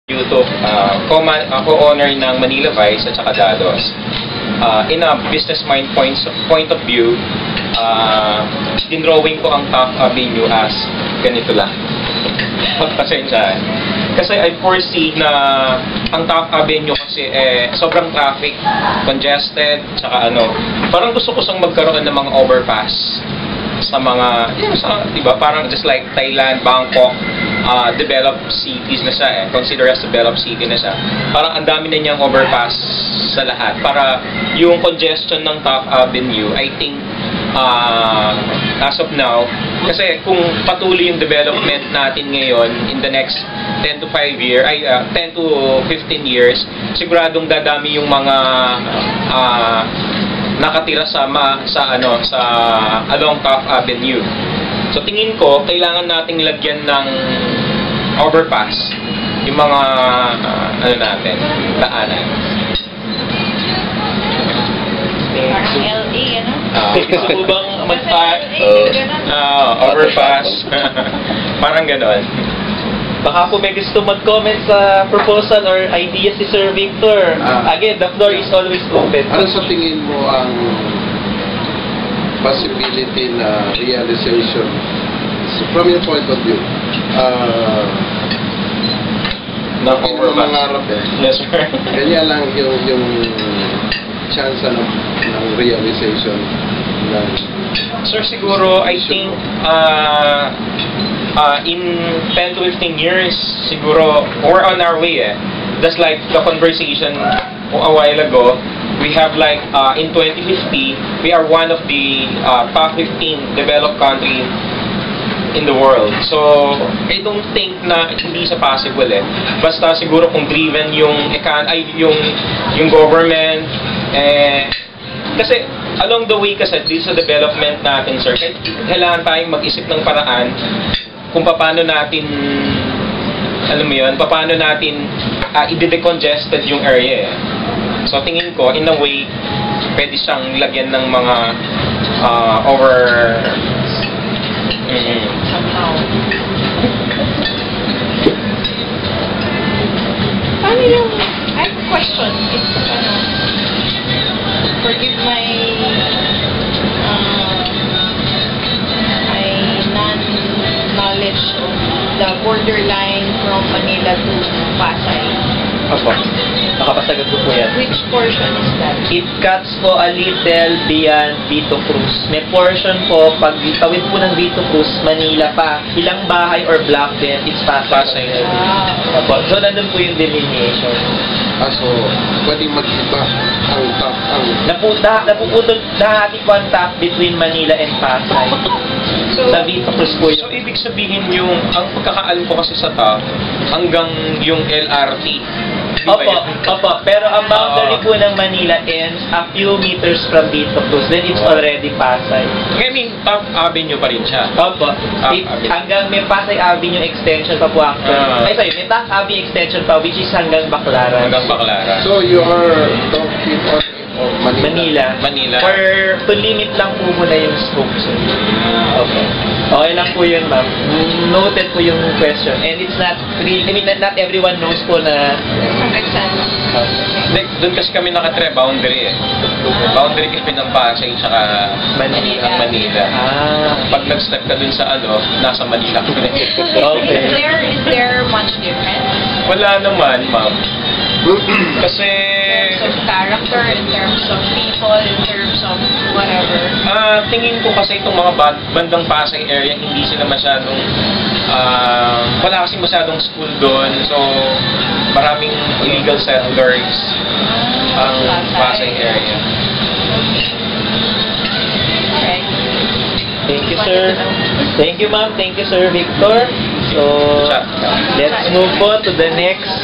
YouTube, co-owner ng Manila Vice at saka Dados. In a business point of view, dinrawing ko ang Taft Avenue as ganito lang. Pasensyahan. Kasi I foresee na ang Taft Avenue kasi sobrang traffic, congested, saka parang gusto ko sang magkaroon ng mga overpass sa mga, diba, parang just like Thailand, Bangkok, developed cities na siya consider as developed city na siya. Parang ang dami na niyang overpass sa lahat para yung congestion ng Taft Avenue, I think, as of now, kasi kung patuloy yung development natin ngayon in the next 10 to 15 years, siguradong dadami yung mga nakatira sa along Taft Avenue. So tingin ko, kailangan nating lagyan ng overpass yung mga natin, daanan. Parang LA, Gusto mo bang overpass? Parang ganon. Baka po may gusto mag-comment sa proposal or idea si Sir Victor. Again, the floor is always open. Ano sa tingin mo ang possibility na realization, so from your point of view, ng overpass? Mangarap Yes, sir. Ganyan lang yung chance ng realization ng... Sir, siguro, I think, in 10 to 15 years, siguro, we're on our way Just like the conversation a while ago, we have like, in 2050, we are one of the top 15 developed countries in the world. So, I don't think na hindi siya possible Basta siguro kung driven yung government, kasi along the way kasi dito sa development natin, sir, kailangan tayong mag-isip ng paraan kung paano natin, paano natin i-decongested yung area So tingin ko, in a way, pwede siyang lagyan ng mga Paano yung, I have a question. It's, forgive my non-knowledge of the borderline from Manila to Pasay. Opo. Nakapasagot ko po yan. Which portion is that? It cuts po a little beyond Vito Cruz. May portion po, pag tawid po ng Vito Cruz, Manila pa, ilang bahay or block din, it's Pasay. Opo. So, nandun po yung delineation. So, pwedeng mag-iba ang napuputol nahati po ang top between Manila and Pasay. So, sa Vito Cruz po yun. So, ibig sabihin ang pagkakaalam ko kasi sa top, hanggang yung LRT. Opo. Pero ang boundary po ng Manila ends a few meters from Vito Cruz. Then it's already Pasay. I mean, Taft Avenue pa rin siya. Opo. Hanggang may Pasay Avenue extension pa po actually. May Taft Avenue extension pa which is hanggang Baclaran. So you are talking of Manila. To limit lang po muna yung scope. Okay. Okay lang po yun, ma'am. Noted po yung question. And it's not really, not everyone knows po na... Makes sense. Doon kasi kami nakatre, boundary Boundary kami ng Pasay tsaka Manila. Pag nag-step ka dun sa nasa Manila kami. Okay. Is there much difference? Wala naman, ma'am. Kasi... In terms of character, in terms of people, in terms of whatever. Tingin ko kasi itong mga bandang Pasay area, hindi sila masyadong... wala kasi masyadong school doon. So, maraming illegal settlers ang Pasay area. Alright. Thank you, sir. Thank you, ma'am. Thank you, Sir Victor. So, let's move on to the next